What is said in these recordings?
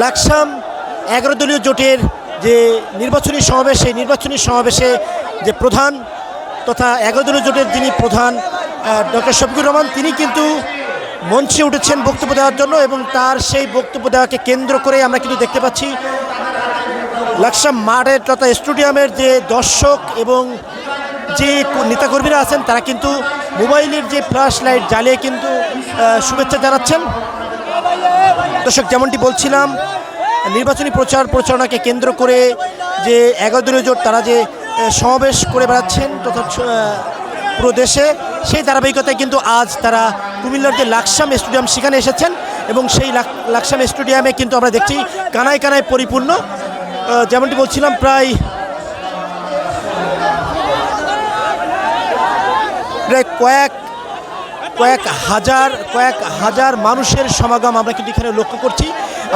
লাকসাম 11 দলীয় জোটের যে নির্বাচনী সমাবেশ, সেই নির্বাচনী সমাবেশে যে প্রধান তথা 11 দলীয় জোটের যিনি প্রধান ডক্টর শফিকুর রহমান, তিনি কিন্তু মঞ্চে উঠেছেন বক্তব্য দেওয়ার জন্য এবং তার সেই বক্তব্য দেওয়াকে কেন্দ্র করে আমরা কিন্তু দেখতে পাচ্ছি লাকসাম মাঠের তথা স্টেডিয়ামের যে দর্শক এবং যে নেতাকর্মীরা আছেন তারা কিন্তু মোবাইলের যে ফ্ল্যাশ লাইট জ্বালিয়ে কিন্তু শুভেচ্ছা জানাচ্ছেন। দর্শক, যেমনটি বলছিলাম, নির্বাচনী প্রচার প্রচারণাকে কেন্দ্র করে যে 11 দলীয় জোট তারা যে সমাবেশ করে বেড়াচ্ছেন তথা পুরো দেশে, সেই ধারাবাহিকতায় কিন্তু আজ তারা কুমিল্লার যে লাকসাম স্টেডিয়াম সেখানে এসেছেন এবং সেই লাকসাম স্টেডিয়ামে কিন্তু আমরা দেখছি কানায় কানায় পরিপূর্ণ। যেমনটি বলছিলাম, প্রায় কয়েক হাজার মানুষের সমাগম আমরা কিন্তু এখানে লক্ষ্য করছি।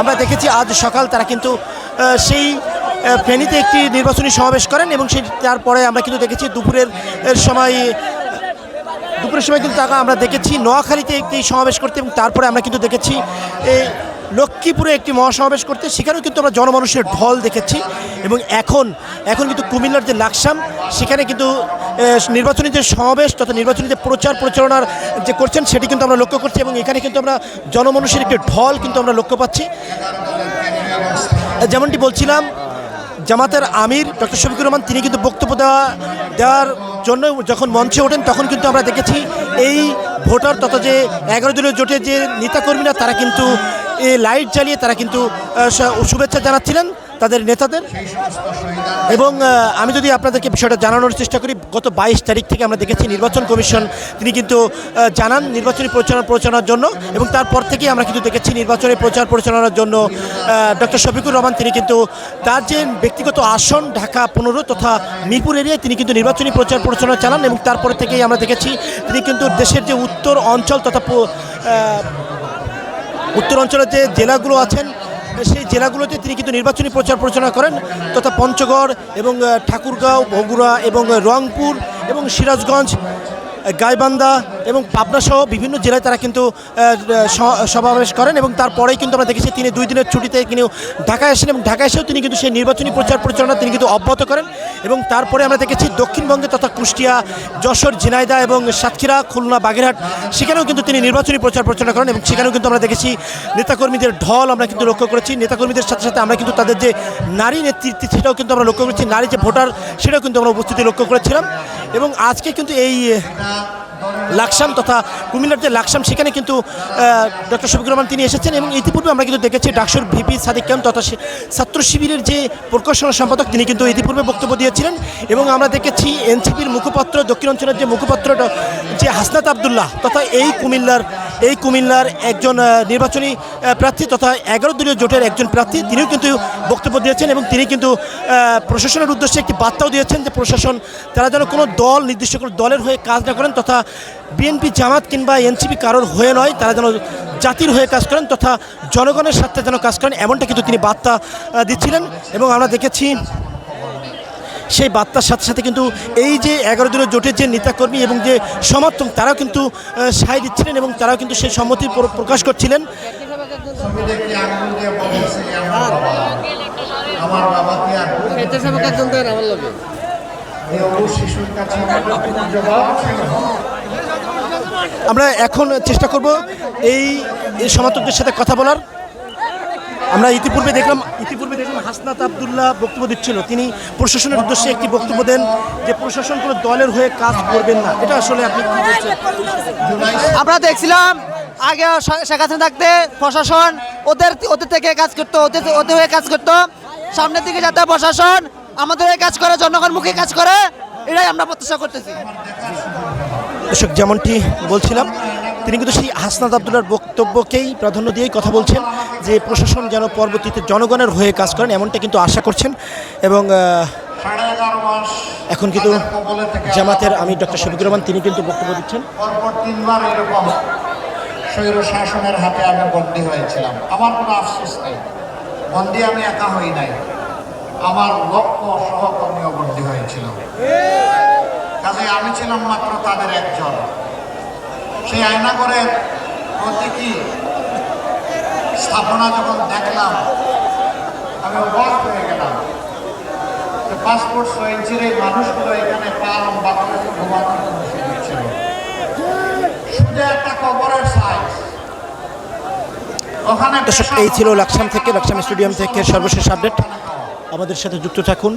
আমরা দেখেছি আজ সকাল তারা কিন্তু সেই ফেনীতে একটি নির্বাচনী সমাবেশ করেন এবং সেই তারপরে আমরা কিন্তু দেখেছি দুপুরের সময় কিন্তু আমরা দেখেছি নোয়াখালীতে একটি সমাবেশ করতে এবং তারপরে আমরা কিন্তু দেখেছি লক্ষ্মীপুরে একটি মহাসমাবেশ করতে, সেখানেও কিন্তু আমরা জনমানুষের ঢল দেখেছি। এবং এখন কিন্তু কুমিল্লার যে লাকসাম সেখানে কিন্তু নির্বাচনী যে সমাবেশ তথা নির্বাচনী যে প্রচার প্রচারণার যে করছেন সেটি কিন্তু আমরা লক্ষ্য করছি এবং এখানে কিন্তু আমরা জনমানুষের একটি ঢল কিন্তু আমরা লক্ষ্য পাচ্ছি। যেমনটি বলছিলাম, জামাতের আমির ডক্টর শফিকুর রহমান তিনি কিন্তু বক্তব্য দেওয়ার জন্য যখন মঞ্চে ওঠেন তখন কিন্তু আমরা দেখেছি এই ভোটার তথা যে 11 দলীয় জোটের যে নেতাকর্মীরা তারা কিন্তু লাইট জ্বালিয়ে তারা কিন্তু শুভেচ্ছা জানাচ্ছিলেন তাদের নেতাদের। এবং আমি যদি আপনাদেরকে বিষয়টা জানানোর চেষ্টা করি, গত 22 তারিখ থেকে আমরা দেখেছি নির্বাচন কমিশন তিনি কিন্তু জানান নির্বাচনী প্রচারণার জন্য এবং তারপর থেকেই আমরা কিন্তু দেখেছি নির্বাচনী প্রচারণার জন্য ডক্টর শফিকুর রহমান তিনি কিন্তু তার যে ব্যক্তিগত আসন ঢাকা 15 তথা মিরপুর এরিয়ায় তিনি কিন্তু নির্বাচনী প্রচারণা চালান এবং তারপর থেকেই আমরা দেখেছি তিনি কিন্তু দেশের যে উত্তর অঞ্চল তথা উত্তর অঞ্চলের যে জেলাগুলো আছেন সেই জেলাগুলোতে তিনি কিন্তু নির্বাচনী প্রচারণা করেন তথা পঞ্চগড় এবং ঠাকুরগাঁও, বগুড়া এবং রংপুর এবং সিরাজগঞ্জ, গাইবান্ধা এবং পাবনা সহ বিভিন্ন জেলায় তারা কিন্তু সমাবেশ করেন এবং তারপরেই কিন্তু আমরা দেখেছি তিনি 2 দিনের ছুটিতে তিনি ঢাকায় আসেন এবং ঢাকায় এসেও তিনি কিন্তু সেই নির্বাচনী প্রচারণা তিনি কিন্তু অব্যাহত করেন। এবং তারপরে আমরা দেখেছি দক্ষিণবঙ্গে তথা কুষ্টিয়া, যশোর, ঝিনাইদহ এবং সাতক্ষীরা, খুলনা, বাগেরহাট সেখানেও কিন্তু তিনি নির্বাচনী প্রচারণা করেন এবং সেখানেও কিন্তু আমরা দেখেছি নেতাকর্মীদের ঢল আমরা কিন্তু লক্ষ্য করেছি। নেতাকর্মীদের সাথে সাথে আমরা কিন্তু তাদের যে নারী নেতৃত্ব সেটাও কিন্তু আমরা লক্ষ্য করেছি, নারী যে ভোটার সেটাও কিন্তু আমরা উপস্থিতি লক্ষ্য করেছিলাম। এবং আজকে কিন্তু এই লাকসাম তথা কুমিল্লার যে লাকসাম সেখানে কিন্তু ডক্টর শফিকুর রহমান তিনি এসেছেন এবং ইতিপূর্বে আমরা কিন্তু দেখেছি ডাকসুর ভিপি সাদিক খান তথা ছাত্র শিবিরের যে প্রকাশনা সম্পাদক তিনি কিন্তু ইতিপূর্বে বক্তব্য দিয়েছিলেন এবং আমরা দেখেছি এনসিপির মুখপাত্র দক্ষিণ অঞ্চলের যে মুখপাত্র যে হাসনাত আবদুল্লাহ তথা এই কুমিল্লার একজন নির্বাচনী প্রার্থী তথা 11 দলীয় জোটের একজন প্রার্থী তিনিও কিন্তু বক্তব্য দিয়েছেন এবং তিনি কিন্তু প্রশাসনের উদ্দেশ্যে একটি বার্তাও দিয়েছেন যে প্রশাসন তারা যেন কোনো দল নির্দিষ্ট কোনো দলের হয়ে কাজ না করেন তথা বিএনপি, জামাত কিংবা এনসিপি কারোর হয়ে নয়, তারা যেন জাতির হয়ে কাজ করেন তথা জনগণের স্বার্থে যেন কাজ করেন, এমনটা কিন্তু তিনি বার্তা দিচ্ছিলেন। এবং আমরা দেখেছি সেই বার্তার সাথে সাথে কিন্তু এই যে 11 দলীয় জোটের যে নেতাকর্মী এবং যে সমর্থক তারাও কিন্তু সায় দিচ্ছিলেন এবং তারাও কিন্তু সেই সম্মতি প্রকাশ করছিলেন। আমরা এখন চেষ্টা করব এই সমর্থকদের সাথে কথা বলার। আমরা ইতিপূর্বে দেখলাম হাসনাত আবদুল্লাহ বক্তব্য দিচ্ছিল, তিনি প্রশাসনের উদ্দেশ্যে একটি বক্তব্য দেন যে প্রশাসন কোনো দলের হয়ে কাজ করবেন না। এটা আসলে আপনি কি বলছেন? আমরা দেখছিলাম আগে শেখ হাসিনা থাকতে প্রশাসন ওদের থেকে কাজ করতো, ওদের হয়ে কাজ করতো, সামনের দিকে যাতে প্রশাসন আমাদের হয়ে কাজ করে, জনগণমুখী কাজ করে, এটাই আমরা প্রত্যাশা করতেছি। দর্শক, যেমনটি বলছিলাম তিনি কিন্তু সেই হাসনাত আবদুল্লাহর বক্তব্যকেই প্রাধান্য দিয়েই কথা বলছেন যে প্রশাসন যেন পরবর্তীতে জনগণের হয়ে কাজ করেন, এমনটা কিন্তু আশা করছেন। এবং এখন কিন্তু জামাতের আমির ডক্টর শফিকুর রহমান তিনি কিন্তু বক্তব্য দিচ্ছেন। পরপর 3 বার এরকম স্বৈর শাসনের হাতে আমি বন্দী হয়েছিলাম। আমার কোনো আফসোস নেই, বন্দী আমি একা হই নাই, আমার লক্ষ সহকর্মীও বন্দী হয়েছিল। কাজে আমি ছিলাম মাত্র তাদের একজন। সেই আয়নাঘরের প্রতীকী স্থাপনা যখন দেখলাম আমি অবাক হয়ে গেলাম। পাসপোর্ট 6 ইঞ্চির এই মানুষগুলো এখানে পা লম্বা করে ঘুমানোর জন্য সুযোগ ছিল। শুধু একটা কবরের সাইজ। ওখানে দর্শক, এই ছিল লাকসাম স্টেডিয়াম থেকে সর্বশেষ আপডেট। আমাদের সাথে যুক্ত থাকুন।